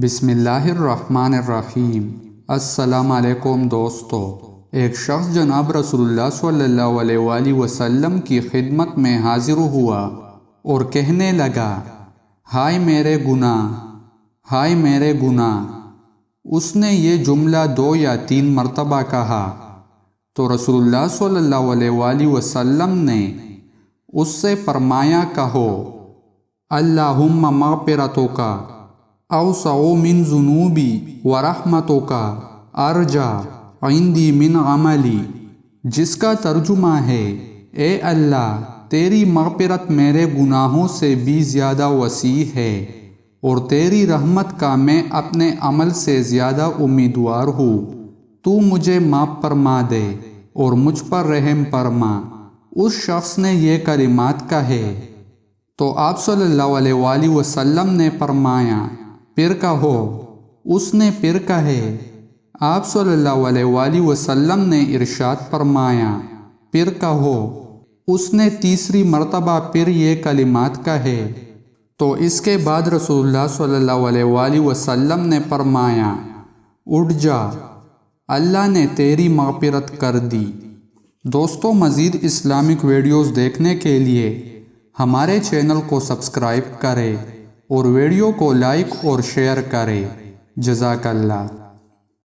بسم اللہ الرحمن الرحیم۔ السلام علیکم دوستو۔ ایک شخص جناب رسول اللہ صلی اللہ علیہ وآلہ وسلم کی خدمت میں حاضر ہوا اور کہنے لگا، ہائے میرے گناہ، ہائے میرے گناہ۔ اس نے یہ جملہ 2 یا 3 مرتبہ کہا تو رسول اللہ صلی اللہ علیہ وآلہ وسلم نے اس سے فرمایا، کہو اللہم مغفرتک اوسع من ذنوبی ورحمتک ارجا عندی من عملی، جس کا ترجمہ ہے، اے اللہ تیری مغفرت میرے گناہوں سے بھی زیادہ وسیع ہے اور تیری رحمت کا میں اپنے عمل سے زیادہ امیدوار ہوں، تو مجھے معاف فرما دے اور مجھ پر رحم فرما۔ اس شخص نے یہ کلمات کہے تو آپ صلی اللہ علیہ وآلہ وسلم نے فرمایا، پھر کہو۔ اس نے پھر کہے۔ آپ صلی اللہ علیہ وآلہ وسلم نے ارشاد فرمایا، پھر کہو۔ اس نے تیسری مرتبہ پھر یہ کلمات کہے تو اس کے بعد رسول اللہ صلی اللہ علیہ وآلہ وسلم نے فرمایا، اٹھ جا، اللہ نے تیری مغفرت کر دی۔ دوستو، مزید اسلامک ویڈیوز دیکھنے کے لیے ہمارے چینل کو سبسکرائب کریں اور ویڈیو کو لائک اور شیئر کریں۔ جزاک اللہ۔